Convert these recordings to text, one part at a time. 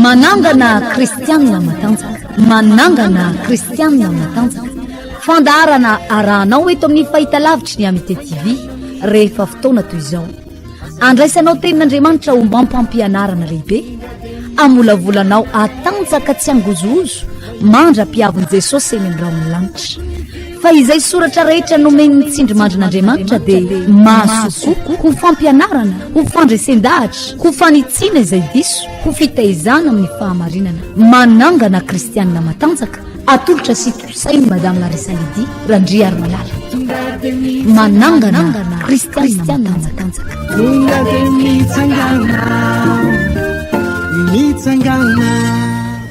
Manangana Kristiana matanjaka. Manangana Kristiana matanjaka. Fandarana aranao eto amin'ny fahitalavitry ny Amite TV rehefa fotoana toy izao. Andraisanao tenin'Andriamanitra ho mampampianarana lehibe. Amolavolanao atanjaka tsy angozozo mandra-piavin' Jesosy eny amin'ny lanitra. Fa izay soratra rehetra nomeny tsindrimandrin'Andriamanitra dia mahasoa ho fampianarana, ho fandresen-dahatra, ho fanitsiana izay diso, ho fitaizana amin'ny fahamarinana. Manangana Kristiana matanjaka. Atolotra sy tosainy Madame Larissa Lydie RANDRIARIMALALA. Manangana Kristiana matanjaka.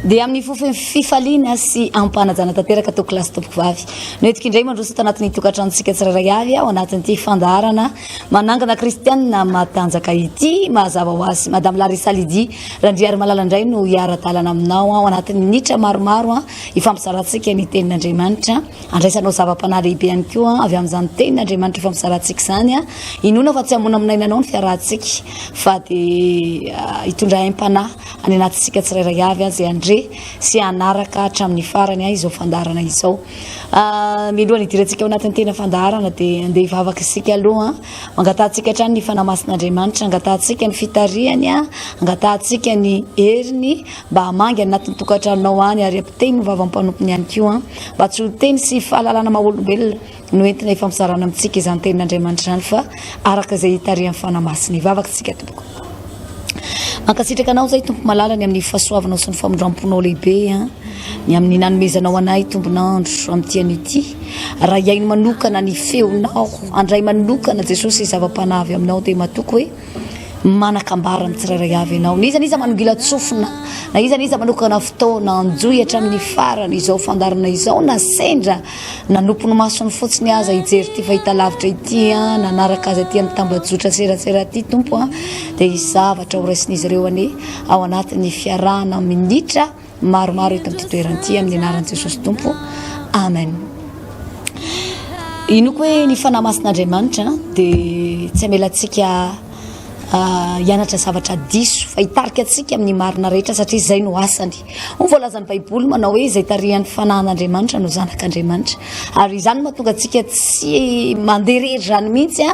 Dia amin'ny fofony fifaliana sy ampanajana tanteraka to klasy tompoko vavy. Noetiko indray mandroso tanatin'ny tokantranontsika tsirairay avy ao anatin'ity fandarana manangana Kristiana matanjaka ity mazava ho azy Madame Larissa Lydie RANDRIARIMALALA indray no hiara-talana aminao ao anatin'ny minitra maromaro ifampisarantsika ny tenin'Andriamanitra. Andraisanao zava-panahy lehibe ihany koa avy amin'izany tenin'Andriamanitra ifampisarantsika izany. Inona fa tsy hamona aminainanao ny fiarahantsika fa dia hitondra aim-panahy any anatintsika tsirairay avy azy Andre sy anaraka hatramin'ny farany izao fandarana izao. Milohany hidirantsika ao anatin'ny tena fandarana dia andeha hivavaka isika aloha mangatantsika hatrany ny fanamasin'Andriamanitra, angatantsika ny fitariany, angatantsika ny heriny mba hamangy anatin'ny tokantranonao any ary ampiteny ny vavam-panompony ihany koa mba tsy ho teny sy fahalalana maha-olombelona no entina ifampisarana amintsika izany tenin'Andriamanitra izany fa araka izay hitarian'ny fanamasiny. Hivavaka isika tompoko. Mankasitraka anao zay tompo malala ny amin'ny fahasoavanao sy ny famondramponao lehibe ny amin'ny nanomezanao anay tombonandro amin'ity an'ity. Raha iaino manokana ny feonao andray manokana Jesosy zava-panavy aminao dia matoko hoe manakambara amin'ny tsirairay avy ianao. Niza manongila tsofina na iza manokana fotoana anjoy hatramin'ny farany izao fandarana izao na sendra nanompon'ny masony fotsiny aza hijery ity fahitalavitra ity nanaraka azy aty amin'ny tambajotra serasera ity tompo dia izavatra ho raisin'izy ireo ane ao anatin'ny fiarahana minitra maromaro eto amin'ity toeran'ity amin'ny anaran'i Jesosy tompo. Amen. Inoko hoe ny fanahy masin'Andriamanitra dia tsy hamelantsika hianatra zavatra diso fa hitarika antsika amin'ny marina rehetra satria izay no asany. Voalazan'ny Baiboly manao hoe izay tarihan'ny fanahin'Andriamanitra no zanak'Andriamanitra ary izany mahatonga antsika tsy mandeha rany mihitsy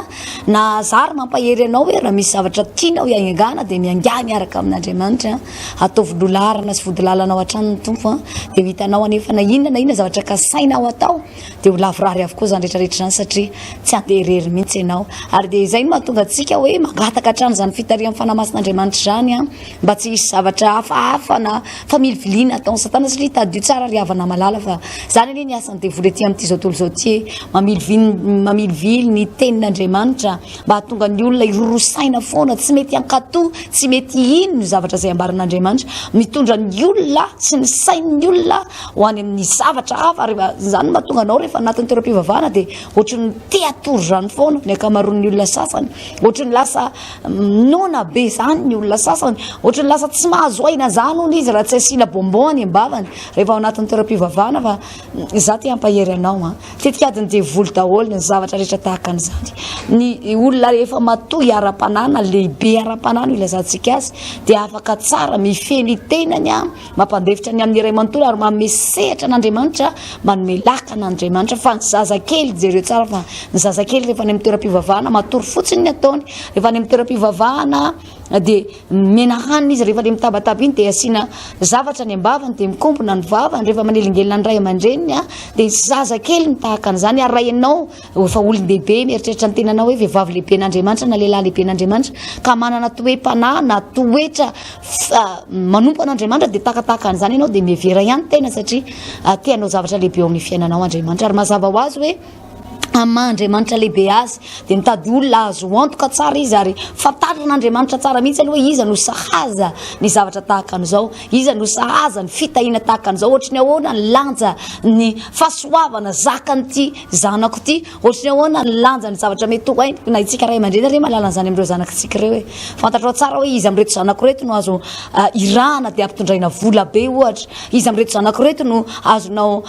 na zary mampahery anao hoe raha misy zavatra tianao hiaingana dia mianga miaraka amin'Andriamanitra ataovy lolarana sy vodilalanao hatrany ny tompo dia vitanao anefa na inona zavatra kasainao atao dia ho lavorary avokoa zany rehetrarehetra zany satria tsy andeha mihitsy ianao ary dia izay no mahatonga antsika hoe mangataka hatrany zany fitarian'ny fanamasin'Andriamanitra zany mba tsy hisy zavatra hafahafa na familiviliana ataon'ny satana sy litadio tsara ry havana malala fa zany anie ny asany devoly ety amin'ity zao tontolo zao ty mamilivily ny tenin'Andriamanitra mba hahatonga ny olona irorosaina foana tsy mety ankatoa tsy mety ino ny zavatra izay ambaran'Andriamanitra mitondra ny olona sy ny sain'ny olona ho any amin'ny zavatra hafa ary zany mahatonga anao rehefa anatin'ny toeram-pivavahana dia ohatran'ny te-atoro zany foana ny akamaroan'ny olona sasany ohatran'ny lasa nona be zany ny olona sasany ohatran'ny lasa tsy mahazo aina zany hono izy raha tsy asiana bombony ambavany rehefa ao anatin'ny toeram-pivavahana fa za ty hampahery anao tetika adiny devoly daholo ny zavatra rehetra tahaka an'izany. Ny olona rehefa matoa hiara-panana lehibe ara-panana ho ilazantsika azy dia afaka tsara mifeny tenany mampandefitra ny amin'ny iray manontolo ary manome sehatra an'Andriamanitra manome laka an'Andriamanitra fa ny zazakely jereo tsara fa ny zazakely rehefa any amin'ny toeram-pivavahana matory fotsiny ny ataony rehefa any amin'ny toeram-pivavahana dia menahanina izy rehefa le mitabataba iny dia asiana zavatra ny ambavany dia mikombona ny vavany rehefa manelingelina ny ray aman-dreniny dia zazakely ny tahaka an'izany ary raha ianao efa olon-dehibe mieritreritra ny tenanao hoe vehivavy lehibe n'Andriamanitra na lehilahy lehibe n'Andriamanitra ka manana toe-panahy na toetra manompo an'Andriamanitra dia tahakatahaka an'izany ianao dia mihevera ihany tena satria tianao zavatra lehibe ao amin'ny fiainanao Andriamanitra ary mazava ho azy hoe Andriamanitra lehibe azy dia mitady olona azo antoka tsara izy ary fantarin'Andriamanitra tsara mihitsy aloha iza no sahaza ny zavatra tahaka an'izao, iza no sahaza ny fitahiana tahaka an'izao, ohatry ny ahoana ny lanja ny fahasoavana zakan'ity zanako ity, ohatry ny ahoana ny lanja ny zavatra mety ho ainy na itsika ray aman-dreny ary mahalala an'izany amin'ireo zanakitsika ireo hoe fantatrao tsara hoe izy amin'ireto zanako reto no azo irahana dia ampitondraina vola be ohatra, izy amin'ireto zanako reto no azonao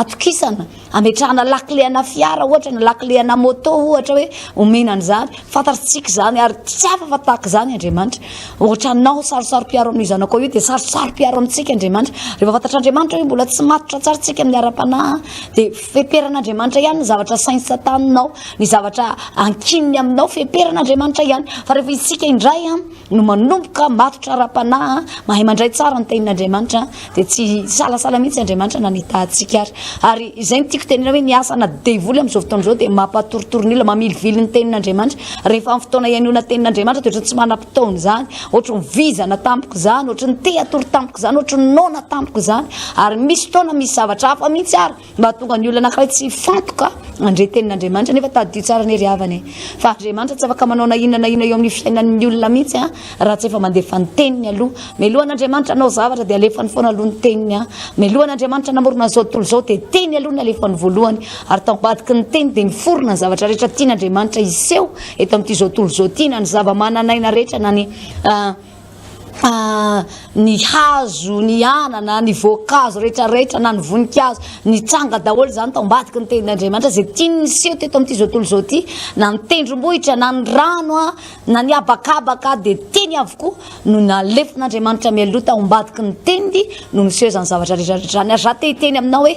atokisana ametrahana lakile ana fiara ohatra na lakile ana moto ohatra hoe omena an'izany fantatsika zany ary tsy afa tahaka zany Andriamanitra ohatra anao sarosaro-piaro amin'ny zanako io dia sarosaro-piaro amintsika Andriamanitra rehefa fantatr'Andriamanitra hoe mbola tsy matotra tsara tsika amin'ny ara-panahy dia feperan'Andriamanitra ihany ny zavatra sain'ny sataninao ny zavatra ankininy aminao feperan'Andriamanitra ihany fa rehefa isika indray no manomboka matotra ara-panahy mahay mandray tsara ny tenin'Andriamanitra dia tsy salasala mihitsy Andriamanitra nanitahantsika ary izay no tiako tenena hoe ny asana devoly amin'izao fotoana izao dia mampatorotoro ny olona mamilivily ny tenin'Andriamanitra rehefa amin'ny fotoana ihainoana tenin'Andriamanitra dia ohatra tsy manam-potoana zany ohatra ny vizana tampoka zany ohatra ny te-atoro tampoka zany ohatra ny nona tampoka zany ary misy fotoana misy zavatra hafa mihitsy ary mba tonga ny olona anankiray tsy fantoka andre tenin'Andriamanitra nefa tadio tsara ny riavany fa Andriamanitra tsy afaka manao na inona eo amin'ny fiainan'ny olona mihitsy raha tsy efa mandefa ny teniny aloha melohan'Andriamanitra anao zavatra dia alefany foana aloha ny teniny melohan'Andriamanitra namorona zao tontolo zao dia teny aloha ny alefany voalohany ary tambadiky ny teny dia miforona ny zavatra rehetra tian'Andriamanitra iseho eto amin'ity zao tontolo zao ity na ny zava-mananaina rehetra na ny hazo ny anana ny voankazo rehetrarehetra na ny voninkazo ny tsanga daholo zany tambadiky ny tenin'Andriamanitra zay tiany seho teto amin'ity zao tontolo zao ity na ny tendrombohitra na ny rano na ny abakabaka dia teny avokoa no nalefon'Andriamanitra mialoha tambadiky ny teniny no niseho zany zavatra rehetrarehetra zany ary raha te-teny aminao hoe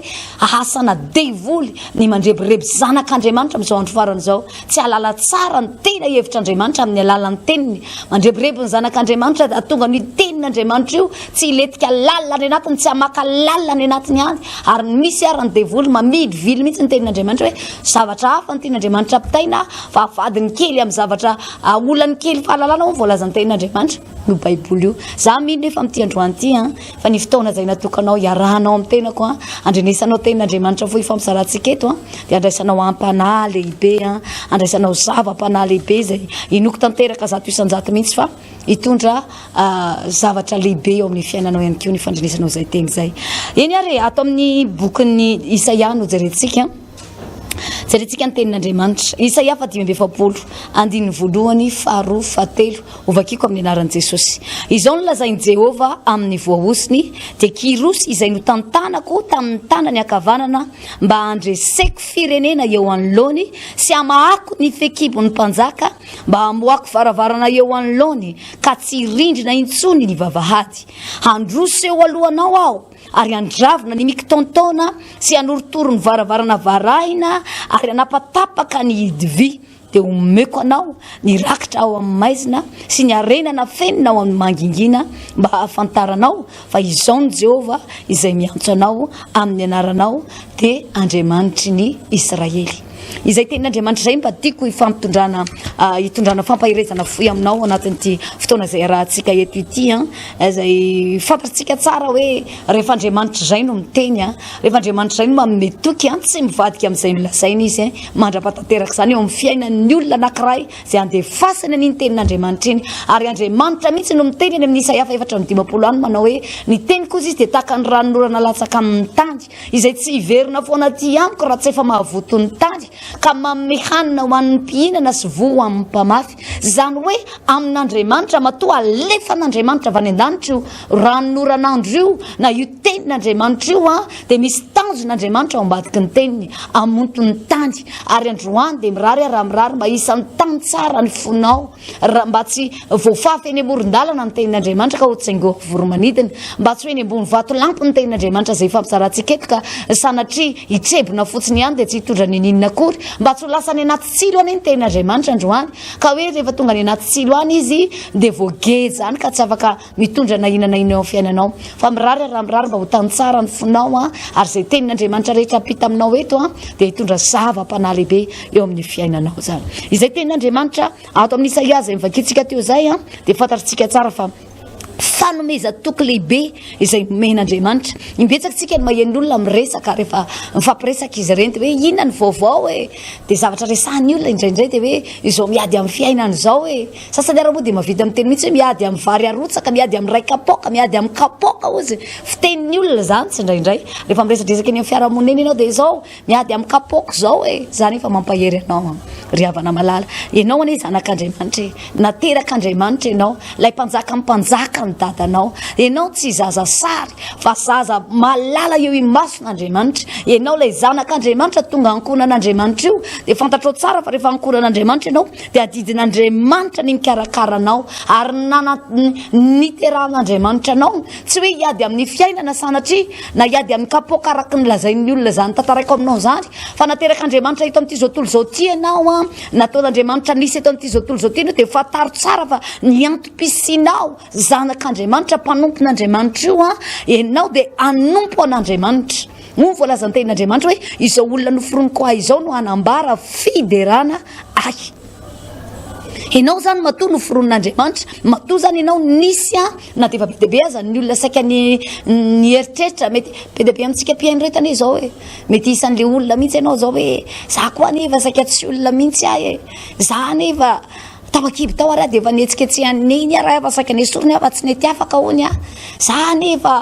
asana devoly ny mandrebireby zanak'Andriamanitra amin'izao andro farany izao tsy alala tsara ny tena hevitr'Andriamanitra amin'ny alalan'ny teniny mandrebireby ny zanak'Andriamanitra atonga ny tenin'Andriamanitra io tsy iletika lalina any anatiny tsy hamaka lalina any anatiny ihany ary misy ary ny devoly mamidy vily mihitsy ny tenin'Andriamanitra hoe zavatra hafa ny tenin'Andriamanitra apitaina fa avadiny kely amin'ny zavatra olany kely fahalalana ho voalazany tenin'Andriamanitra no baiboly io za mino efa amin'ity androany ity fa ny fotoana izay natokanao iarahanao amin'ny tenako andrenesanao tenin'Andriamanitra fo ifampizarantsika eto dia andraisanao am-panahy lehibe andraisanao zava-panahy lehibe izay inoko tanteraka zato isan-jato mihitsy fa hitondra zavatra lehibe eo amin'ny fiainanao ihany koa ny fandrenesanao izay teny izay eny ary ato amin'ny bokin'ny Isaia no jerentsika ny tenin'Andriamanitra Isaia 5:20 andininy voalohany faharoa fahatelo ovakiko amin'ny anaran'i Jesosy izao no lazain'i Jehova amin'ny voahosiny dia kirosy izay no tantanako tamin'ny tanany ankavanana mba handreseko firenena eo anoloany sy hamahako ny fekibon'ny mpanjaka mba hamoako varavarana eo anoloany ka tsy rindrina intsony ny vavahady handroso eo alohanao aho ary andravina ny mikitontona sy hanorotoro ny varavarana varahina ary hanapatapaka ny hidivy dia omeko anao ny rakitra ao amin'ny maizina sy ny arenana fenina ao amin'ny mangingina mba hahafantaranao fa izao ny Jehova izay miantso anao amin'ny anaranao dia Andriamanitry ny Israely izay tenin'Andriamanitra izay mba tiako hitondrana fampahirezana foy aminao anatin'ity fotoana izay rahantsika eto ity izay fantatsika tsara hoe rehefa Andriamanitra izay no miteny rehefa Andriamanitra izay no manome toky tsy mivadika amin'izay nolazaina izy mandra-patanteraka izany eo amin'ny fiainan'ny olona anankiray izay andefasany ny tenin'Andriamanitra iny ary Andriamanitra mihitsy no miteny eny amin'ny Isaia 4:20 any manao hoe ny teny kosa izy dia tahaka ny ranorana latsaka amin'ny tany izay tsy hiverina foana aty amiko raha tsy efa mahavoto ny tany ka manome hanina ho an'ny mpihinana sy voa amin'ny mpamafy zany hoe amin'Andriamanitra matoa alefan'Andriamanitra avy any an-danitra io ranonoranandro io na io tenin'Andriamanitra io dia misy tanjon'Andriamanitra ao ambadiky ny teniny amonto ny tany ary androany dia mirary raha mirary mba isan'ny tany tsara ny fonao mba tsy voafafy eny amoron-dalana ny tenin'Andriamanitra ka otsaingoako voromanidina mba tsy hoe eny ambony vato lampy ny tenin'Andriamanitra izay fampizarantsika eto ka sanatria hitrebona fotsiny ihany dia tsy hitondra ny ninona akory mba tsy ho lasa ny anaty tsilo any ny tenin'Andriamanitra androany ka hoe rehefa tonga ny anaty tsilo any izy dia voageja any ka tsy afaka mitondra na inona eo amin'ny fiainanao fa mirary raha mirary mba ho tany tsara ny fonao ary izay tenin'Andriamanitra rehetra apita aminao eto dia hitondra zava-panahy lehibe eo amin'ny fiainanao zany izay tenin'Andriamanitra ato amin'ny Isaia izay mivakitsika teo izay dia fantatritsika tsara fa fanomeza toky lehibe izay men'Andriamanitra imbetsakitsika ny mahen'olona miresaka rehefa mifampiresaka izy reny dia hoe inona ny vaovao dia zavatra resahan'ny olona indraindray dia hoe izao miady amin'ny fiainana izao sasany ara moa dia mavita amin'ny teny mihitsy hoe miady amin'ny vary arotsaka miady amin'ny ray kapoka miady amin'ny kapoka ozy fitenin'ny olona zany tsy indraindray rehefa miresadresaka eny amin'ny fiarahamonina eny ianao dia izao miady amin'ny kapoka izao zany efa mampahery anao ry havana malala ianao anie zanak'Andriamanitra naterak'Andriamanitra ianao lay mpanjaka ny dada dadanao ianao tsy zaza sary fa zaza malala eo imason'Andriamanitra ianao lay zanak'Andriamanitra tonga ankonan'Andriamanitra io dia fantatrao tsara fa rehefa ankonan'Andriamanitra ianao dia adidin'Andriamanitra ny mikarakaranao ary niteran'Andriamanitra anao tsy hoe hiady amin'ny fiainana sanatria na hiady amin'ny kapoaka araky ny lazain'ny olona zany tantaraiko aminao zany fa naterak'Andriamanitra ito amin'ity zao tontolo zao ty ianao a nataon'Andriamanitra nisy eto amin'ity zao tontolo zao ty ianao dia fataro tsara fa ny antom-pisinao zanak'Andriamanitra mpanompon'Andriamanitra io a ianao dia anompo an'Andriamanitra no voalazany tenin'Andriamanitra hoe izao olona noforoniko ahy izao no anambara fiderana ahy ianao zany matoa noforon'Andriamanitra matoa zany ianao nisy a na dia efa be dia be aza ny olona saika ny eritreritra mety be dia be amintsika mpiainretana izao hoe mety isan'le olona mihitsy ianao zao hoe za koa anefa saika tsy olona mihitsy ahy za anefa tapakiby tao ary dia efa nietsiketsehan'iny raha efa saika ny sorony afa tsy nety afaka hoany a za anefa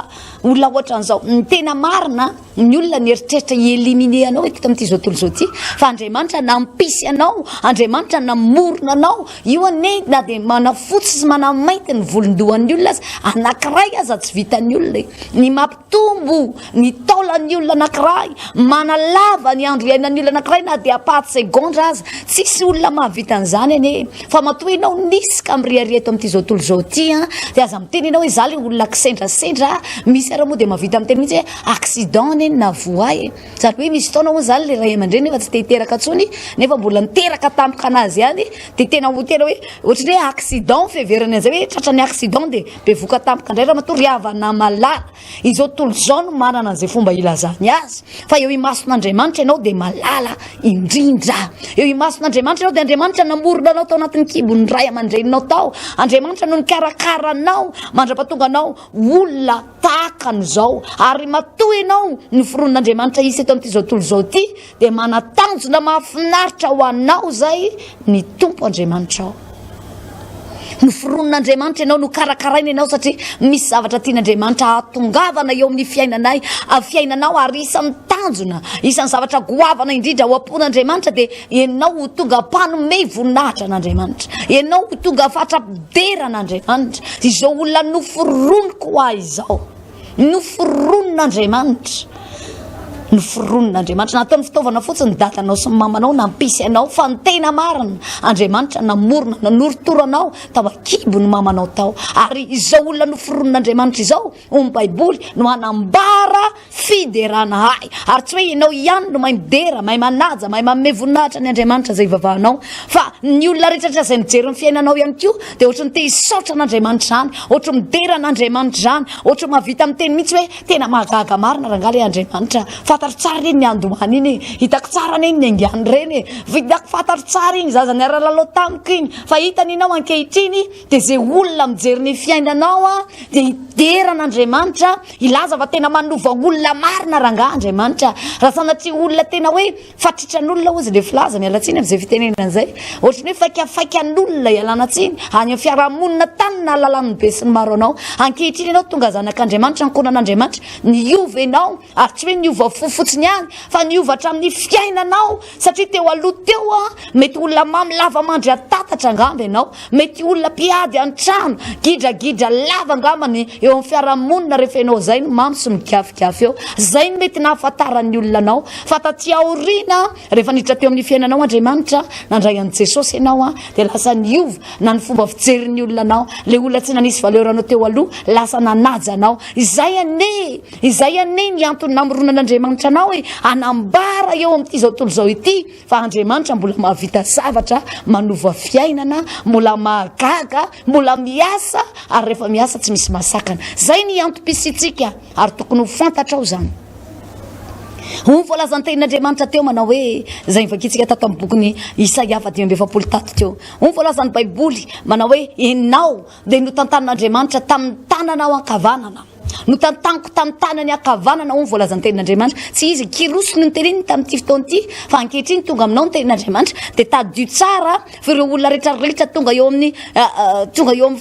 olona ohatran'izao ny tena marina ny olona ny eritreritra elimine anao eto amin'ity zao tontolo zao ty fa Andriamanitra nampisy anao Andriamanitra namorona anao io ane na dia manafotsy sy manamainty ny volondohan'ny olona azy anankiray aza tsy vitan'ny olona ny mampitombo ny taolan'ny olona anankiray manalava ny andro iainan'ny olona anankiray na dia apaty segondra aza tsisy olona mahavitan'izany ane fa matoa ianao nisika miriaria eto amin'ity zao tontolo zao ty a dia aza miteny ianao hoe za le olona kisendrasendra misy raha moa dia mahavita amin'ny teny mihitsy hoe accident neny na voay zany hoe misy taona moa zany le ray aman-dreny nefa tsy te-hiteraka tsony nefa mbola niteraka tampoka anazy ihany dia tena ho tena hoe ohatran'ny hoe accident feverany an'izay hoe tratrany accident dia bevoka tampoka indray raha matoa riavana malala izao tontolo zao no manana an'izay fomba ilazany azy fa eo imason'Andriamanitra ianao dia malala indrindra eo imason'Andriamanitra ianao dia Andriamanitra namorona anao tao anatin'ny kibon'ny ray aman-dreninao tao Andriamanitra no nikarakaranao mandrapatonga anao olona tahakan'izao ary matoa ianao ny foron'Andriamanitra isy eto amin'ity zao tontolo zao ty dia manatanjona mahafinaritra ho anao zay ny tompo Andriamanitra ao no foron'Andriamanitra ianao no karakaraina ianao satria misy zavatra tian'Andriamanitra hatongavana eo amin'ny fiainanay fiainanao ary isan'ny tanjona isan'ny zavatra goavana indrindra ho ampon'Andriamanitra dia ianao ho tonga mpanome voninahitra an'Andriamanitra ianao ho tonga fatrapideran'Andriamanitra izao olona noforoniko ahy izao noforon'Andriamanitra noforon'Andriamanitra nataony fitaovana fotsiny ny dadanao sy ny mamanao nampisy anao fa ny tena marina Andriamanitra namorona nanoritoranao tao akibo ny mamanao tao ary izao olona noforon'Andriamanitra izao ny baiboly no anambara fiderana ahy ary tsy hoe ianao ihany no mahay midera mahay manaja mahay manome voninahitra ny Andriamanitra zay vavahanao fa ny olona rehetratra izay nijery ny fiainanao ihany koa dia ohatra ny te hisaotra an'Andriamanitra zany ohatra midera an'Andriamanitra zany ohatra mahavita amin'ny teny mihitsy hoe tena mahagaga marina raha ngala Andriamanitra fataro tsara reny ny andohany iny hitako tsara reny ny angany reny vitako fataro tsara iny zaza ny aralalao tamiko iny fa hitany ianao ankehitriny dia zay olona mijery ny fiainanao a dia hideran'Andriamanitra ilaza fa tena manova olona marina ranga Andriamanitra raha sanatria olona tena hoe fatritran'olona ozy le filaza mialatsiny amin'izay fitenenana izay ohatrany hoe faikan'olona ialanatsiny any amin'ny fiarahamonina tany na lalan'ny be sy ny maro anao ankehitriny ianao tonga zanak'Andriamanitra ankonan'Andriamanitra niova ianao ary tsy hoe niova fotsiny ihany fa niova hatramin'ny fiainanao satria teo aloha teo a mety olona mamy lava mandry atatatra angamba ianao mety olona mpiady an-trano gidragidra lava angambany eo amin'ny fiarahamonina rehefa ianao zay no mamy sy migafikafy eo zay no mety nahafantaran'ny olona anao fa taty aoriana rehefa niditra teo amin'ny fiainanao Andriamanitra nandray an'i Jesosy ianao a dia lasa niova na ny fomba fijerin'ny olona anao le olona tsy nanisy valeranao teo aloha lasa nanaja anao izay ane ny antony namoronan'Andriamanitra anao hoe anambara eo amin'ity zao tontolo zao ity fa Andriamanitra mbola mahavita zavatra manova fiainana mbola mahagaga mbola miasa ary rehefa miasa tsy misy masakana zay ny antom-pisitsika ary tokony ho fantatra ao zany ho voalazany tenin'Andriamanitra teo manao hoe zay vakitsika tato amin'ny bokyny Isaia 7:23 teo ho voalazany baiboly manao hoe ianao dia notantanin'Andriamanitra tamin'ny tananao ankavanana no tantaniko tamin'ny tanany akavanana ho voalazany tenin'Andriamanitra tsy izy kirosony ny teneniny tamin'ity fotoana ity fa ankehitriny tonga aminao ny tenin'Andriamanitra dia tadio tsara fa ireo olona rehetrarehetra tonga eo amin'ny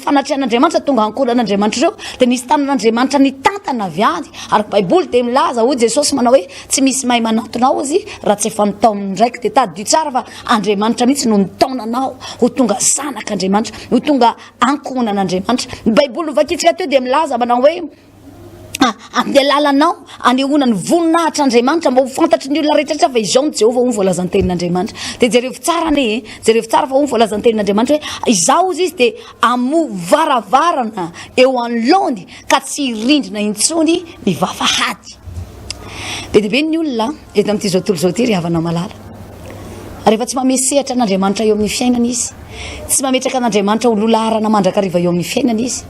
fanatrian'Andriamanitra tonga ankoran'Andriamanitra ireo dia nisy tamin'Andriamanitra ny tantana avy any ary Baiboly dia milaza hoy Jesosy manao hoe tsy misy mahay manantonao izy raha tsy efa nitaoniny ndraiky dia tadio tsara fa Andriamanitra mihitsy no nitaonanao ho tonga zanak'Andriamanitra ho tonga ankonan'Andriamanitra ny Baiboly vakitsika teo dia milaza manao hoe amin'ny alalanao anehoana ny voninahitr'Andriamanitra mba ho fantatry ny olona rehetrarehetra fa izao ny Jehova ho voalazany tenin'Andriamanitra dia jereo tsara jereo tsara fa ho voalazany tenin'Andriamanitra hoe izao izy dia amo varavarana eo anoloany ka tsy rindrina intsony ny vavahady dia be ny olona eto amin'ity zao tontolo zao ity ry havana malala rehefa tsy mamesehatra an'Andriamanitra eo amin'ny fiainana izy tsy mametraka an'Andriamanitra ho lolarana mandrakariva eo amin'ny fiainana izy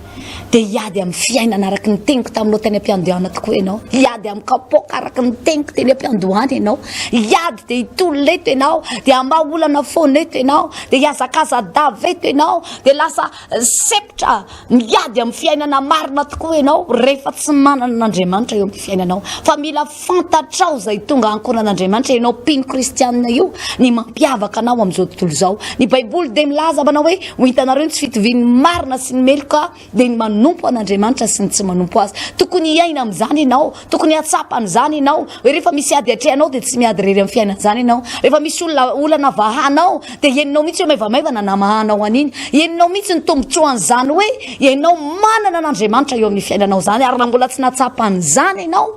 dia hiady amin'ny fiainana araky ny teniko taminao teny am-piandohana tokoa ianao hiady amin'ny kapoaka araky ny teniko teny am-piandohana ianao hiady dia hitolona eto ianao dia amaolana foana eto ianao dia hiazakazadava eto ianao dia lasa septra miady amin'ny fiainana marina tokoa ianao rehefa tsy manana an'Andriamanitra eo amin'ny fiainanao fa mila fantatrao izay tonga ankonan'Andriamanitra ianao mpino kristianina io ny mampiavaka anao amin'izao tontolo izao ny Baiboly dia milaza manao hoe ho hitanareo tsy fitoviany marina sy ny meloka dia ny manompo an'Andriamanitra sy ny tsy manompo azy tokony hiaina amin'izany ianao tokony hatsapa an'izany ianao hoe rehefa misy ady atrehanao dia tsy miady rery amin'ny fiainan'izany ianao rehefa misy olana vahanao dia heninao mihitsy hoe maivamaivana namahanao an'iny heninao mihitsy ny tombotsoan'izany hoe ianao manana an'Andriamanitra eo amin'ny fiainanao zany ary raha mbola tsy natsapa an'izany ianao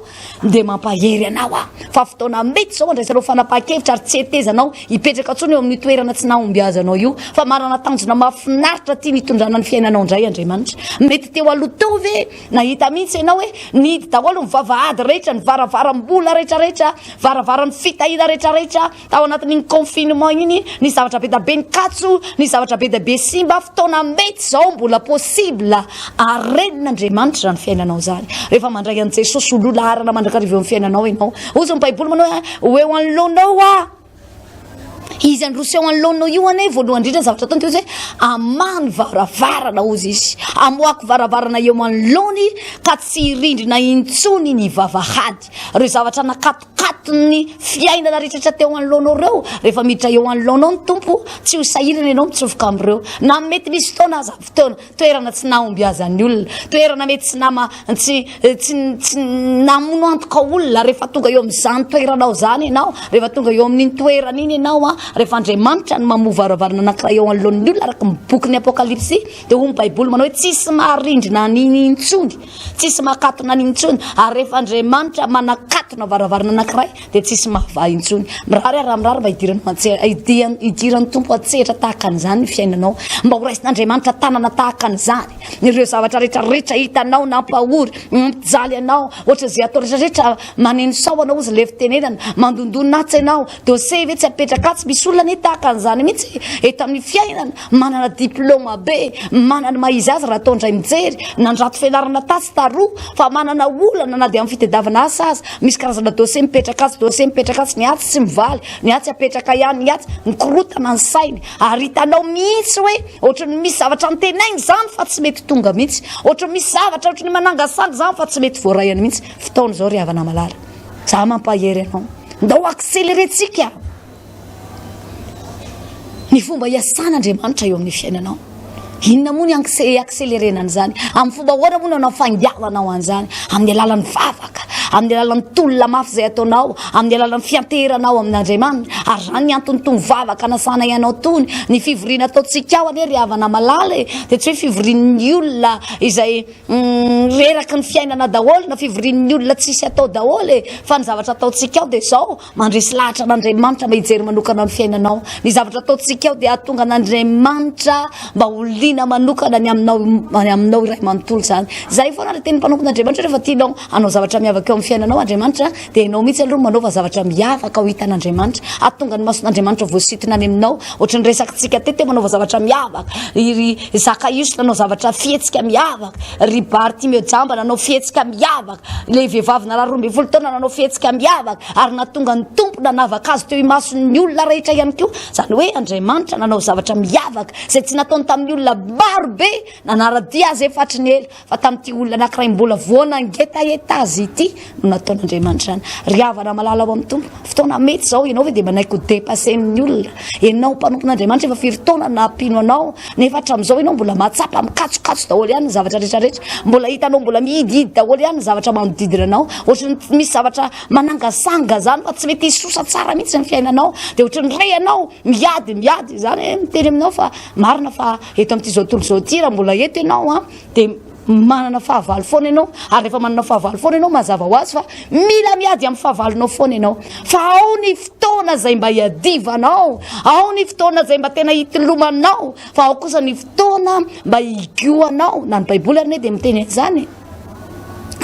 dia mampahery anao fa fotoana mety zao andraisareo fanapahan-kevitra ary tsy hetezanao hipetraka ntsony eo amin'ny toerana tsy nahomby azanao io fa manana tanjona mahafinaritra tia nitondrana ny fiainanao indray Andriamanitra mety teo aloha teo ve nahita mihitsy ianao hoe nidy daholo ny vavahady rehetra ny varavaram-bola rehetrarehetra varavaran'ny fitahina rehetrarehetra tao anatin'iny confinement iny ny zavatra be da be ny katso ny zavatra be da be simba fotoana mety zao mbola possible arenin'Andriamanitra ny fiainanao zany rehefa mandray an' Jesosy ololarana mandrakariva eo amin'ny fiainanao ianao ozy ny Baiboly manao hoe eo anoloanao izy androso eo anoloanao io ane voalohany indrindra zavatra ataony teo hoe amany varavarana ozy izy amoako varavarana eo anoloany ka tsy rindrina intsony ny vavahady reo zavatra nakatokatony fiainana rehetrrehetra teo anoloanao reo rehefa miditra eo anoloanao ny tompo tsy ho sahirana ianao mitsofoka amin'ireo na mety misy fotoana aza fotoana toerana tsy nahomby azan'ny olona toerana mety tsy namono antoka olona rehefa tonga eo amin'izany toeranao zany ianao rehefa tonga eo amin'iny toerana iny ianao rehefa Andriamanitra no mamoha varavarana anankiray eo anoloan'ny olona araka ny bokin'ny Apokalipsy dia hoy ny Baiboly manao hoe tsisy maharindrina an'iny intsony tsisy mahakatona an'iny intsony ary rehefa Andriamanitra manakatona varavarana anankiray dia tsisy mahavaha intsony mirary raha mirary mba hidiran'ny tompo atsehatra tahaka an'izany ny fiainanao mba ho raisin'Andriamanitra tanana tahaka an'izany ireo zavatra rehetrarehetra hitanao nampahory mampijaly anao ohatra izay atao rehetrarehetra maneno saoana ozy le fitenenana mandondonatsa ianao dosie ve tsy apetraka tsy misy olona ny tahaka an'izany mihitsy eto amin'ny fiainana manana diplôma be manana maizy azy raha ataondray mijery nandrato fianarana tasy taroa fa manana olana na dia amin'ny fitadiavana asa azy misy karazana dosie mipetraka azy ny atsy tsy mivaly ny atsy apetraka ihany ny atsy nikorotana ny sainy ary hitanao mihitsy hoe ohatra ny misy zavatra ntenainy zany fa tsy mety tonga mihitsy ohatra misy zavatra ohatra ny manangasangy zany fa tsy mety voarayany mihitsy fotoana zao ry havana malala za mampahery anao ndao akseleretsika ny fomba hiasan'Andriamanitra eo amin'ny fiainanao inona moa ny akselerena an'izany amin'ny fomba hoana moa nanao fangialanao an'izany amin'ny alalan'ny vavaka amin'ny alalan'ny tolona mafy izay ataonao amin'ny alalan'ny fianteranao amin'Andriamanitra ary zany ny antony tony vavaka nasana ianao tony ny fivoriana ataontsika ao ane ry havana malala dia tsy hoe fivorian'ny olona izay reraky ny fiainana daholo na fivorian'ny olona tsisy atao daholo fa ny zavatra ataontsika ao dia zao mandresy lahatra an'Andriamanitra mba hijery manokana ny fiainanao ny zavatra ataontsika ao dia ahatonga an'Andriamanitra mba olina manokana ny aminao iray manontolo zany zay foana ny teny mpanompon'Andriamanitra rehefa tianao anao zavatra miavaka eo amin'ny fiainanao Andriamanitra dia ianao mihitsy aloha manaova zavatra miavaka ho hitan'Andriamanitra atonga ny mason'Andriamanitra voasitona any aminao ohatry ny resakantsika tete manaova zavatra miavaka ry Zakaios nanao zavatra fihetsika miavaka ry Bartimeo jamba nanao fihetsika miavaka le vehivavy nara 12 taona nanao fihetsika miavaka ary natonga ny tompo nanavaka azy teo imason'ny olona rehetra ihany koa zany hoe Andriamanitra nanao zavatra miavaka zay tsy nataony tamin'ny olona maro be nanaradia azy efatry ny ela fa tamin'ity olona anankiray mbola voana ngetaeta azy ity no nataon'Andriamanitra ry havana malala ao amin'ny tompo fotoana mety zao ianao dia manaiky ho dépasser amin'ny olona ianao mpanompon'Andriamanitra efa firy taona nampino anao nefa hatramin'izao ianao mbola matsapa mikatsonkatso daholo ihany ny zavatra rehetrarehetra mbola hitanao mbola mihidihidy daholo ihany ny zavatra manodidina anao ohatry misy zavatra manangasanga zany fa tsy mety hisosa tsara mihitsy ny fiainanao dia ohatry ny ray anao miady zany miteny aminao fa marina fa eto amin'ity zao tontolo zao ty raha mbola eto ianao dia manana fahavalo foana ianao ary rehefa manana fahavalo foana ianao mazava ho azy fa mila miady amin'ny fahavalonao foana ianao fa ao ny fotoana zay mba hiadivanao ao ny fotoana zay mba tena hitolomanao fa ao kosa ny fotoana mba higioanao na ny baiboly ary dia miteny an'izany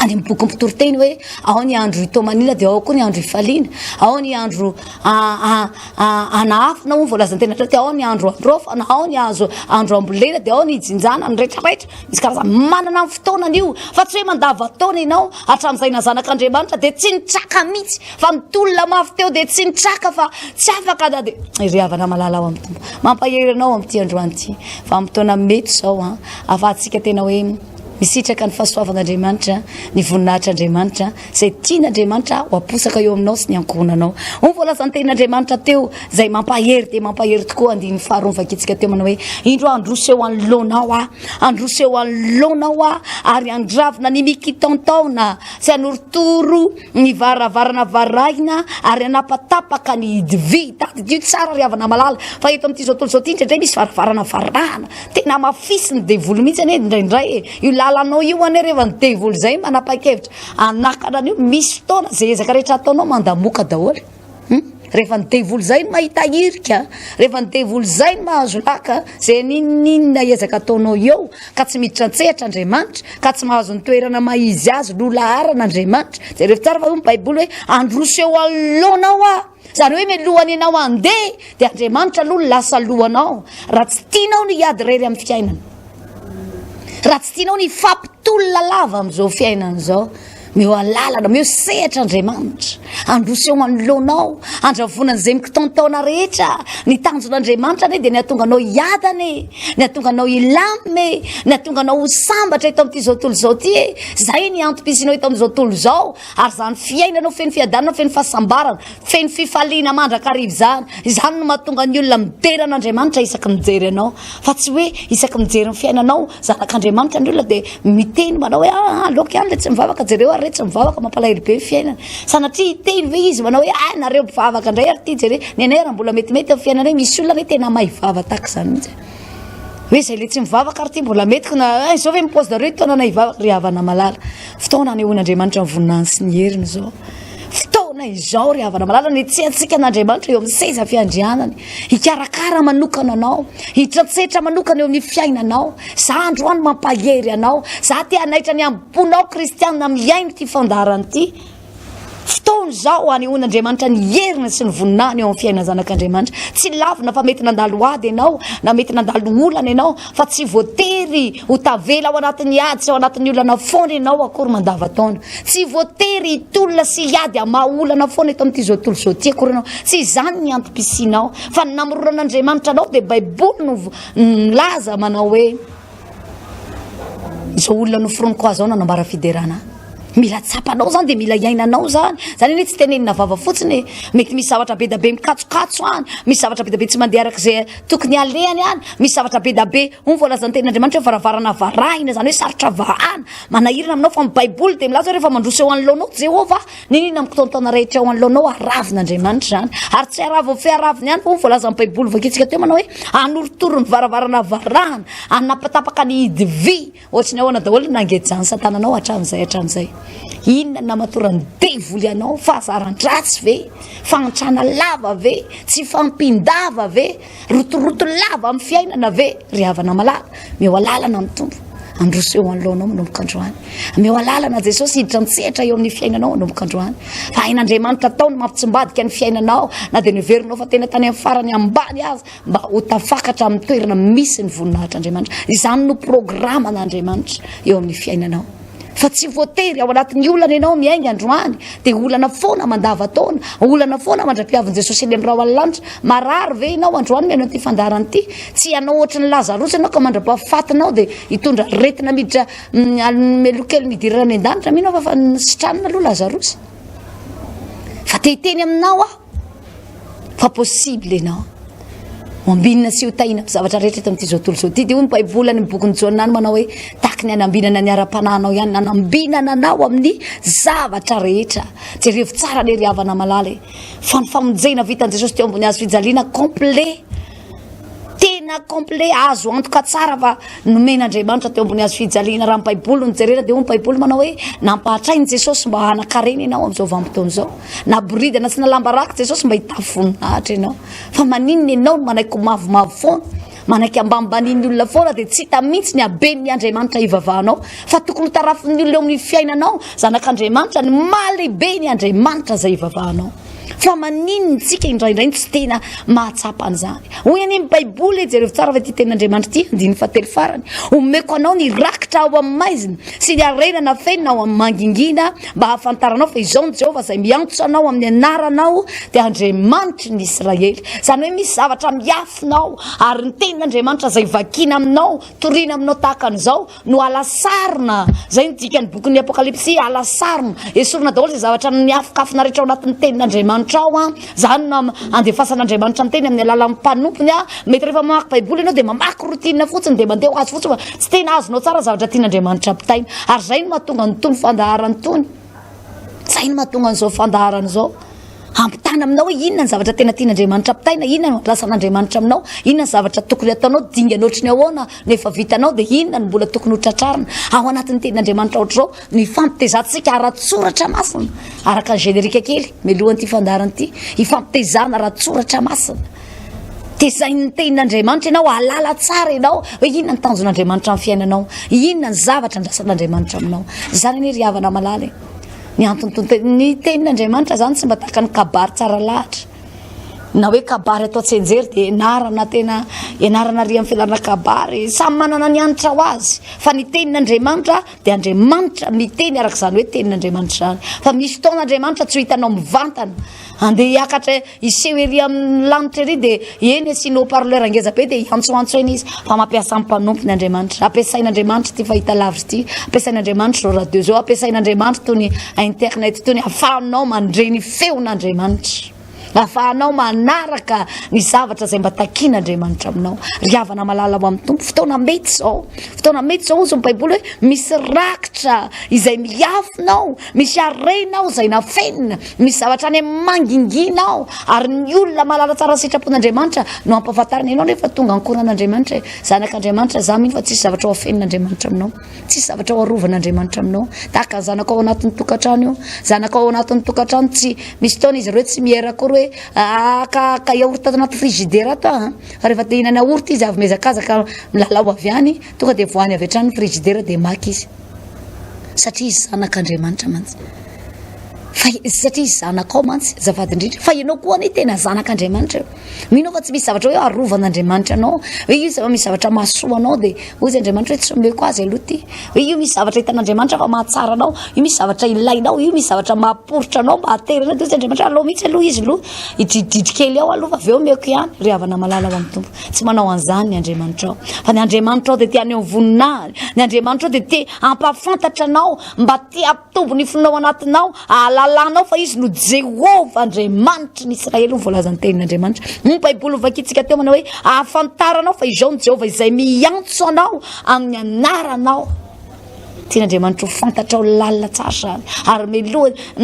any amin'ny boky mpitoroteny hoe ao ny andro hitomanina dia ao koa ny andro hifaliana ao ny andro anaafina ho voalazantena dia ao ny andro androfana ao ny andro ambolena dia ao ny jinjana ny rehetrarehetra misy karazana manana ny fotoanany io fa tsy hoe mandavataona ianao hatramin'izay na zanak'Andriamanitra dia tsy nitraka mihitsy fa mitolona mafy teo dia tsy nitraka fa tsy afaka da dia ry havana malala ao amin'ny tompo mampahery anao amin'ity androany ity fa amin'ny fotoana mety zao afahantsika tena hoe misitraka ny fahasoavan'Andriamanitra ny voninahitr'Andriamanitra zay tian'Andriamanitra ho aposaka eo aminao sy ny ankohonanao ho voalazany tenin'Andriamanitra teo zay mampahery dia mampahery tokoa andiny faharoa vakitsika teo manao hoe indro androso eo anoloanao androso eo anoloanao ary andravina ny mikitontaona sy anorotoro ny varavarana varahina ary anapatapaka ny hidivi tady io tsara ry havana malala fa eto amin'ity zao tontolo zao ty indraindray misy varavarana varahana tena mafisy ny devoly mihitsy ane indraindray io lalanao io ane rehefa ny devoly zay manapa-kevitra anakana an'io misy fotoana zay ezaka rehetra ataonao mandamoka daholo rehefa ny devoly zay no mahita hirika rehefa ny devoly zay no mahazo laka zay ninina ezaka ataonao eo ka tsy miditra antsehatra Andriamanitra ka tsy mahazo ny toerana maizy azy lolaharan'Andriamanitra zay rehefa tsara fa io ny baiboly hoe androso eo anoloanao zany hoe milohany ianao andeha dia Andriamanitra aloha lasa lohanao raha tsy tianao ny hiady rery amin'ny fiainana raha tsy tianao ny fampitolona lava amin'izao fiainana zao meo alalana meo sehatra Andriamanitra androso eo anoloanao andravonan'izay mikitontaona rehetra ny tanjon'Andriamanitra ane dia ny atonga anao hiadane ny atonga anao hilamine ny atonga anao ho sambatra eto amin'ity zao tontolo zao ty zay ny antom-pisinao eto amin'izao tontolo zao ary zany fiainanao feno fiadanana feno fahasambarana feno fifaliana mandrakarivo zany no mahatonga ny olona mideran'Andriamanitra isaky mijery anao fa tsy hoe isaky mijery ny fiainanao zanak'Andriamanitra ny olona dia miteny manao hoe aloka ihany le tsy mivavaka jereo rehetra mivavaka mampalahelo be fiainana sanatria iteny ve izy manao hoe nareo mivavaka indray ary ty jere ny anay raha mbola metimety amin'ny fiainana misy olona hoe tena mahivava tahaka zany mihitsy hoe zay le tsy mivavaka ary ty mbola metiko na zao hoe mipaozy nareo taona na hivavaka ry havana malala fotoana anehoan'Andriamanitra mivoninany sy ny heriny zao fotoana izao ry havana malala ny tsiantsika n'Andriamanitra eo amin'ny seza fiandrianany hikarakara manokana anao hitratsetra manokana eo amin'ny fiainanao za androany mampahery anao za te hanaitra ny amponao kristianina miaino ty fandarany ty fotoana zao anehoan'Andriamanitra ny heriny sy ny voninany eo amin'ny fiainana zanak'Andriamanitra tsy lavina fa mety nandalo ady ianao na mety nandalo olana ianao fa tsy voatery ho tavela ao anatin'ny ady sy ao anatin'ny olana foana ianao akory mandavataona tsy voatery hitolona sy hiady amaha olana foana eto amin'ity zao tontolo zao ty akory ianao tsy izany ny antom-pisinao fa ny namoronan'Andriamanitra anao dia baiboly no milaza manao hoe izao olona noforoniko azy ao nanambara fiderana mila tsapanao zany dia mila iainanao zany hoe tsy tenenina vava fotsiny mety misy zavatra be da be mikatsonkatso any misy zavatra be da be tsy mandeha araka zay tokony alehany any misy zavatra be da be voalazany tenin'Andriamanitra hoe varavarana varahina zany hoe sarotra vahana manahirana aminao fa ny baiboly dia milaza rehefa mandroso eo anoloanao Jehovah ninina mikitontaona rehetra eo anoloanao aravin'Andriamanitra zany ary tsy aravo fiaraviny ihany fa voalazany baiboly vakitsika teo manao hoe anorotoro ny varavarana varahana anapatapaka ny hidivy ohatriny ahoana daholo nangejany satananao hatramin'izay inona namatorany devoly ianao fahazaran-dratsy ve fantrana lava ve tsy fampindava ve rotoroto lava amin'ny fiainana ve ry havana malala meo alalana amin'ny tompo androso eo anoloanao manomboka androany ameo alalana Jesosy hiditra mitsehatra eo amin'ny fiainanao manomboka androany fa hain'Andriamanitra taony mampitsimbadika ny fiainanao na dia niverinao fa tena tany amin'ny farany ambany azy mba ho tafakatra amin'ny toerana misy ny voninahitr'Andriamanitra izany no programan'Andriamanitra eo amin'ny fiainanao fa tsy voatery ao anatin'ny olana ianao miainga androany dia olana foana mandavataona olana foana mandra-piavin'i Jesosy eny amin'ny raha alanitra marary ve ianao androany miaino an'ity fandaharana ity tsy ianao ohatry ny Lazarosy ianao ka mandra-pahafatinao dia hitondra retina miditra melokely midirana any an-danitra mihinao fa nisitranina aloha Lazarosy fa tehiteny aminao fa possible ianao ambinina sy ho tahina zavatra rehetra eto amin'ity zao tontolo zao ity dia hoy ny baiboly ny bokin'ny Joanany manao hoe tahaka ny anambinana ny ara-panahinao ihany nanambinana anao amin'ny zavatra rehetra jerevy tsara le ry havana malala fa ny famonjena vitan'i Jesosy teo ambony hazo fijaliana complet tena complet azo antoka tsara fa nomen'Andriamanitra teo ambony hazo fijaliana raha ny baiboly no jerena dia hoy ny baiboly manao hoe nampahatrainy Jesosy mba hanakarena ianao amin'izao vanim-potoana izao na boridana sy nalamba raka Jesosy mba hitafy voninahitra ianao fa maninona ianao no manaiky mavomavo foana manaiky ambanimbani'ny olona foana dia tsy hita mihitsy ny haben'ny Andriamanitra ivavahanao fa tokony ho tarafin'ny olona eo amin'ny fiainanao zanak'Andriamanitra ny mahalehibe ny Andriamanitra izay ivavahanao fa maninona tsika indraindray tsy tena mahatsapa an'izany hoy any amin'ny baiboly jerevy tsara fa ity tenin'Andriamanitra ity andiny fatelo farany omeko anao ny rakitra ao amin'ny maizina sy ny arenana fenina ao amin'ny mangingina mba hahafantaranao fa izao ny Jehovah izay miantso anao amin'ny anaranao dia Andriamanitra ny Israely izany hoe misy zavatra miafinao ary ny tenin'Andriamanitra izay vakina aminao toriana aminao tahaka an'izao no alasarina izay ny dikany bokin'ny Apokalipsy alasarina esorina daholo izay zavatra miafokafona rehetra ao anatin'ny tenin'Andriamanitra zany andefasan'Andriamanitra ny teny amin'ny alalan'ny mpanompony mety rehefa mamaky baiboly ianao dia mamaky rotina fotsiny dia mandeha ho azy fotsiny fa tsy tena azonao tsara zavatra tian'Andriamanitra ampitaina ary zay no mahatonga nytony fandaharany tony zay no mahatonga n'izao fandaharana izao ampitana aminao hoe inona ny zavatra tena tian'Andriamanitra ampitaina inona no ampilasan'Andriamanitra aminao inona ny zavatra tokony ataonao dingana ohatrany ahoana nefa vitanao dia inona no mbola tokony ho tratrarina ao anatin'ny tenin'Andriamanitra ohatr'izao ny fampitezantsika ara-tsoratra masina araka ny generika kely mialohan'ity fandaharana ity hifampitezana ara-tsoratra masina tezain'ny tenin'Andriamanitra ianao alala tsara ianao hoe inona ny tanjon'Andriamanitra amin'ny fiainanao inona ny zavatra andrasan'Andriamanitra aminao izany ny ry havana malala ny antony tenin'Andriamanitra zany tsy mba tahaka ny kabary tsara lahatra na hoe kabary atao tsenjery dia ianarana tena ianarana ry amin'ny fianarana kabary samy manana ny anitra ho azy fa ny tenin'Andriamanitra dia Andriamanitra miteny araka izany hoe tenin'Andriamanitra zany fa misy fotoan'Andriamanitra tsy ho hitanao mivantana andeha hiakatra iseho ery amin'ny lanitra ery dia eny asianao parleur angeza be dia hiantsoantso eny izy fa mampiasa amin'ny mpanompony Andriamanitra ampiasain'Andriamanitra ty fahita lavitra ty ampiasain'Andriamanitra zao radio zao ampiasain'Andriamanitra tony internet tony ahafahanao mandreny feon'Andriamanitra ahafahanao manaraka ny zavatra izay mba takian'Andriamanitra aminao ry havana malala ho amin'ny tompo fotoana mety zao ozy ny baiboly hoe misy rakitra izay miafinao misy arenao izay nafenina misy zavatra any amin'ny manginginao ary ny olona malala tsara sitrapon'Andriamanitra no ampahafantarina ianao nefa tonga ankoran'Andriamanitra zanak'Andriamanitra za mino fa tsisy zavatra ho afenin'Andriamanitra aminao tsisy zavatra ho arovan'Andriamanitra aminao tahaka ny zanaka ao anatin'ny tokantrano io zanaka ao anatin'ny tokantrano tsy misy taona izy ireo tsy mierakory ka yaourt anaty frigidera ato fa rehefa te hinana yaourt izy avy mezakazaka milalao avy any tonga dia voany avy hatrany frigidera dia maky izy satria izy zanak'Andriamanitra mantsy satria izy zanakao mantsy zafady indrindra fa ianao koa ny tena zanak'Andriamanitra mino fa tsy misy zavatra hoe arovan'Andriamanitra anao hoe io zava misy zavatra mahasoa anao dia ozy Andriamanitra hoe tsy omeko azy aloha ty hoe io misy zavatra hitan'Andriamanitra fa mahatsara anao io misy zavatra ilainao io misy zavatra mahaporotra anao mba haterina ozy Andriamanitra aloha mihitsy aloha izy aloha hidridridry kely ao aloha fa avy eo omeko ihany ry havana malala ho amin'ny tompo tsy manao an'izany ny Andriamanitra ao fa ny Andriamanitra ao dia tia any amin'ny voninahiny ny Andriamanitra ao dia tia ampahafantatra anao mba tia ampitombo ny fonao anatinao alalanao fa izy no Jehovah Andriamanitra ny Israely voalazany tenin'Andriamanitra ny baiboly vakitsika teo manao hoe ahafantaranao fa izao ny Jehovah izay miantso anao amin'ny anaranao tian'Andriamanitra ho fantatra ao lalina tsara zany ary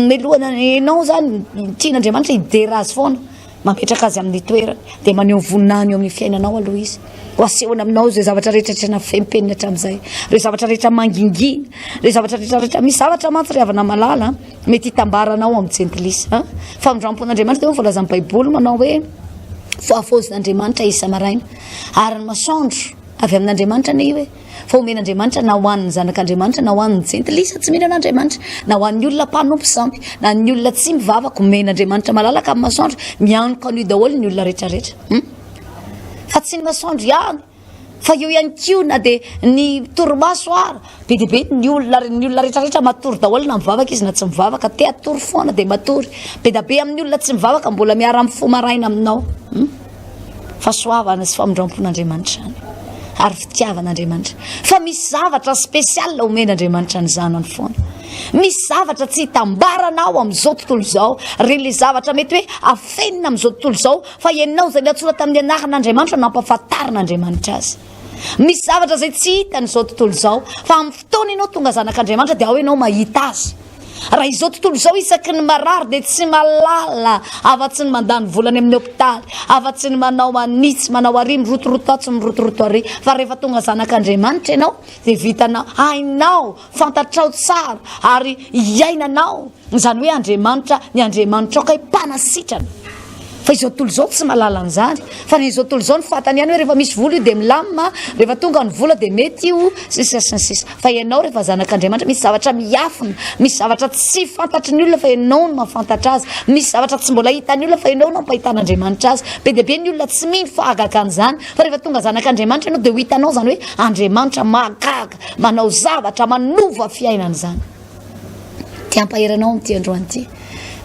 melohana ianao zany tian'Andriamanitra hidera azy foana mametraka azy amin'ny toerany dia maneho voninahiny eo amin'ny fiainanao aloha izy ho asehona aminao zay zavatra rehetra na fempenina hatramin'izay reo zavatra rehetra mangingina reo zavatra rehetra misy zavatra mantsy ry havana malala mety hitambaranao amin'ny jentilisa famindrampon'Andriamanitra dia voalazan'ny baiboly manao hoe foafozin'Andriamanitra isa maraina ary ny masoandro avy amin'Andriamanitra ny hoe fa omen'Andriamanitra na hoan'ny zanak'Andriamanitra na hoan'ny jentilisa tsy mila an'Andriamanitra na hoan'ny olona mpanompo sampy na ny olona tsy mivavaka omen'Andriamanitra malalaka amin'ny masoandro mianoko an'io daholo ny olona rehetrarehetra fa tsy ny masoandro ihany fa io ihany koa na dia ny torimaso ara be dia be ny olona rehetrarehetra matory daholo na mivavaka izy na tsy mivavaka te atory foana dia matory be dia be amin'ny olona tsy mivavaka mbola miara amin'ny fo maraina aminao fahasoavana sy famondram-pon'Andriamanitra any ary fitiavan'Andriamanitra fa misy zavatra spesiala omen'Andriamanitra ny zanany foana misy zavatra tsy hitambaranao amin'izao tontolo izao reny le zavatra mety hoe afenina amin'izao tontolo izao fa ianao izay miatsora tamin'ny anaran'Andriamanitra nampahafantarin'Andriamanitra azy misy zavatra izay tsy hita n'izao tontolo izao fa amin'ny fotoana ianao tonga zanak'Andriamanitra dia ao ianao mahita azy raha izao tontolo izao isaky ny marary dia tsy malala afa-tsy ny mandany volany amin'ny hôpitaly afa-tsy ny manao manitsy manao ary mirotoroto atsy mirotoroto ary fa rehefa tonga zanak'Andriamanitra ianao dia vitanao hainao fantatrao tsara ary iainanao izany hoe Andriamanitra ny Andriamanitra aokay mpanasitrana fa izao tontolo izao tsy malala an'izany fa ny izao tontolo izao ny fatany ihany hoe rehefa misy vola io dia milamina rehefa tonga ny vola dia mety io sisa fa ianao rehefa zanak'Andriamanitra misy zavatra miafina misy zavatra tsy fantatry ny olona fa ianao no mahafantatra azy misy zavatra tsy mbola hitan'ny olona fa ianao no mampahitan'Andriamanitra azy be dia be ny olona tsy mino fahagaga an'izany fa rehefa tonga zanak'Andriamanitra ianao dia ho hitanao izany hoe Andriamanitra mahagaga manao zavatra manova fiainana izany ty ampaheranao amin'ity androany ity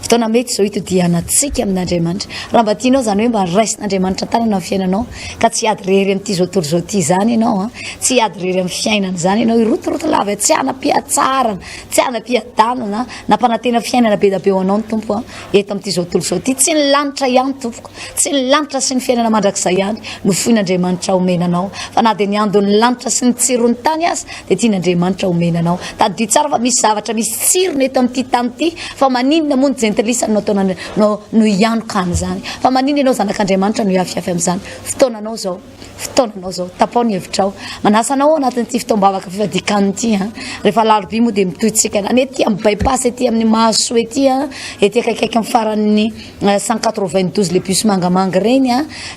fotoana mety izao hitodianantsika amin'Andriamanitra raha mba tianao izany hoe mba raisin'Andriamanitra tanana amin'ny fiainanao ka tsy hiady rery amin'ity zao tontolo izao ity izany ianao tsy hiady rery amin'ny fiainana izany ianao irotoroto lava tsy hanam-pihatsarana tsy hanam-pihadanana nampanantena fiainana be da be ho anao ny tompo eto amin'ity zao tontolo izao ity tsy ny lanitra ihany tompoko tsy ny lanitra sy ny fiainana mandrakizay ihany no foin'Andriamanitra omenanao fa na dia ny andon'ny lanitra sy ny tsirony tany azy dia tian'Andriamanitra omenanao tadidio tsara fa misy zavatra misy tsirony eto amin'ity tany ity fa maninona moa ny jentilisa no ataona no ianoka an'izany fa maninona ianao zanak'Andriamanitra no hiafiafy amin'izany fotoananao zao tapao ny hevitrao manasanao anatin'ity fitoam-bavaka fifadikany ity rehefa laroby moa dia mitoytsika any ety amin'ny bypass ety amin'ny mahasoa ety akaikaiky amin'ny faran'ny 192 le bus mangamanga reny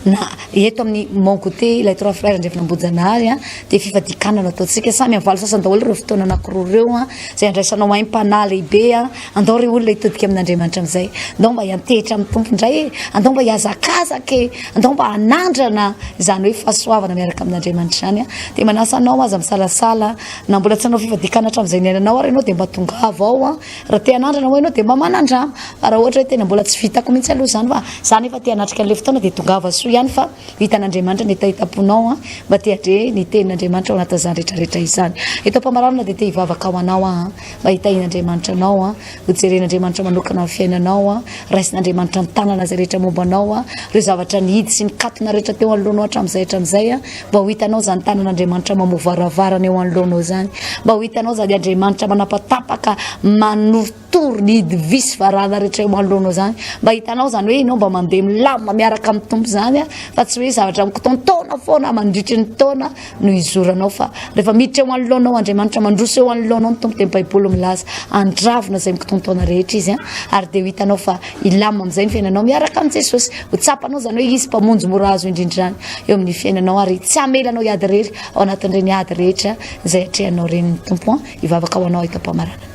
na eto amin'ny Mongoté ilay trois frères Andriafanambojanaary dia fifadikana no ataotsika samy avalo sasany daholo ireo fotoana anankiroa ireo zay andraisanao haim-panahy lehibe andao ireo olona hitodika amin'Andriamanitra amin'izay andao mba hiantehitra amin'ny tompo indray andao mba hiazakazaka andao mba hanandrana izany hoe fahasoavana miaraka amin'Andriamanitra izany dia manasanao azy misalasala na mbola tsy anao fifadikana hatramin'izay niainanao ary ianao dia mba tongava ao raha te hanandrana ho ianao dia mba manandrama fa raha ohatra hoe tena mbola tsy vitako mihitsy aloha izany fa izany efa te hanatrika an'ilay fotoana dia tongava soa ihany fa vitan'Andriamanitra ny tahitaponao mba te hadre ny tenin'Andriamanitra ao anatin'izany rehetrarehetra izany eto ampamararana dia te hivavaka ao anao mba hitahin'Andriamanitra anao hojeren'Andriamanitra manokana amin'ny fiainanao raisin'Andriamanitra ny tanana izay rehetra mombanao ireo zavatra nihidy sy nikatona rehetra teo anoloanao hatramin'izay mba ho hitanao zany tanan'Andriamanitra mamovaravarana eo anoloanao zany mba ho hitanao zany Andriamanitra manapatapaka manoritory ny hidy visy varana rehetra eo anoloanao zany mba hitanao zany hoe ianao mba mandeha milamina miaraka amin'ny tompo zany fa tsy hoe zavatra mikotona foana mandritry ny taona no izoranao fa rehefa miditra eo anoloanao Andriamanitra mandroso eo anoloanao ny tompo dia Baiboly milaza andravona izay mikotona rehetra izy ary dia ho hitanao fa ilamina amin'izay ny fiainanao miaraka amin'ny Jesosy ho tsapanao zany hoe izy mpamonjy mora azo indrindra zany eo amin'ny fiainanao ary tsy amelanao hiady rery ao anatin'ireny ady rehetra izay atrehanao reny ny tompo hivavaka ho anao eto ampamarana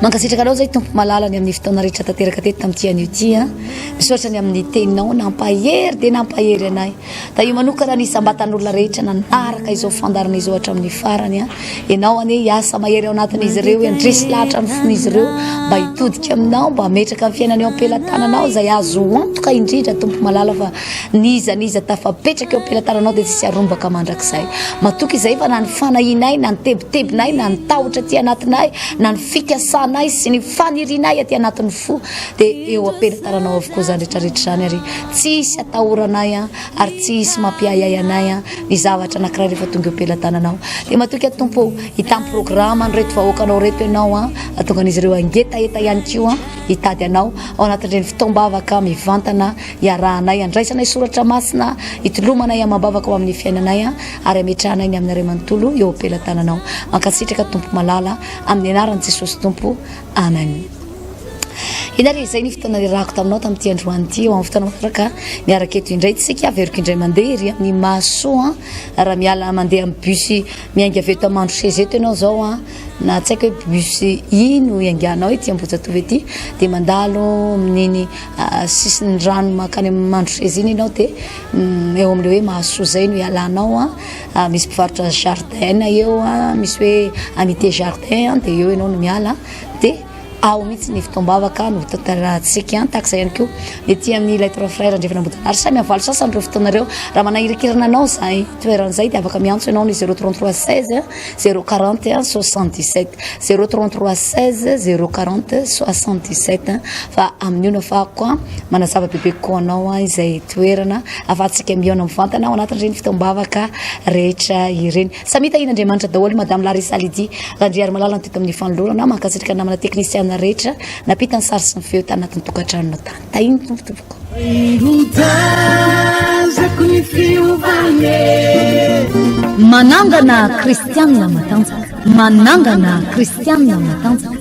mankasitraka anao zay tompo malalany amin'ny fotoana rehetra tanteraka teto tamin'ity anio ity misaotra ny amin'ny teninao nampahery dia nampahery anay da io manokana ny sambatan'olona rehetra nanaraka izao fandarana izao hatramin'ny farany ianao ane hiasa mahery ao anatin'izy ireo andresy lahatra amin'ny fon'izy ireo mba hitodika aminao mba hametraka amin'ny fiainana eo am-pelantananao izay azo antoka indrindra tompo malala fa niza tafapetraka eo am-pelantananao dia tsisy arombaka mandrakizay matoky izay fa na ny fanahinay na ny tebitebinay na ny tahotra aty anatinay na ny fikasanay sy ny fanirinay aty anatin'ny fo dia eo am-pelantananao avokoa zany rehetrarehetra zany ary tsisy atahoranay ary tsisy mampiayay anay ny zavatra anankiray rehefa tonga eo am-pelantananao dia matoky tompo hitam'ny programa ny reto vahoakanao reto ianao atonga an'izy ireo angetaeta ihany koa hitady anao ao anatin'ireny fitoam-bavaka mivantana iarahanay andraisanay soratra masina hitolomanay amam-bavaka ao amin'ny fiainanay ary ametrahanay ny amin'ny ray manontolo eo am-pelantananao mankasitraka tompo malala amin'ny anaran'i Jesosy tompo amen inary zay ny fotoana rako taminao tamin'ity androany ity eo amin'ny fotoana mafaraka miaraka eto indray tsika averiko indray mandeha ry amin'ny maso raha miala mandeha amin'ny bus miainga avy eto amandro sezeto ianao zao na tsy haiko hoe bus ino ianganao ety Ambohijatovy ety dia mandalo amin'iny sisin'ny rano makany amin'ny mandro seze iny ianao dia eo amin'ilay hoe maso zay no ialanao misy mpivarotra jardin eo misy hoe amité jardin dia eo ianao no miala dia ao mitsy ny fitombavaka no tantaratsika taksa ihany koa ety amin'ny ilay trois frères andrefana ambodinary samy avalo sasany ireo fotoanareo raha manahirakirana anao zay toeran'izay dia afaka miantso ianao ny 033 16 041 77 033 16 040 77 fa amin'io no afako manazava bebe koa anao izay toerana afatsika miona mivantana ao anatin'ireny fitombavaka rehetra ireny samita in'Andriamanitra daholo madame Larissa Lydie randriarimalala teto amin'ny fanolorana mankasitraka namana teknisiana rehetra napita ny sary sy ny feo tanatin'ny tokantranona tany tahiny tomboko manangana kristianina matanjaka manangana kristianina matanjaka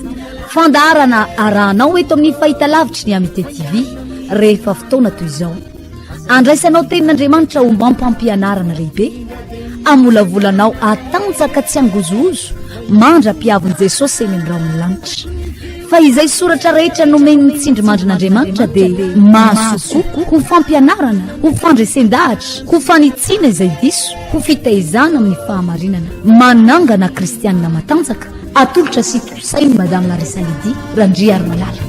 fandaharana arahanao eto amin'ny fahitalavitry ny Amité TV rehefa fotoana toy izao andraisanao tenin'Andriamanitra ho mampampianarana lehibe amolavolanao atanjaka tsy angozozo mandra-piavin' Jesosy eny amin'ny lanitra fa izay soratra rehetra nomeny tsindrimandrin'Andriamanitra dia mahasokoa ho fampianarana ho fandresen-dahatra ho fanitsiana izay diso ho fitaizana amin'ny fahamarinana manangana kristianina matanjaka atolotra sy tosainy madame Larissa Lydie randriarimalala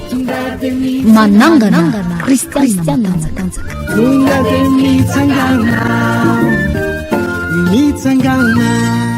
manangana kristianina matanjaka mitsangana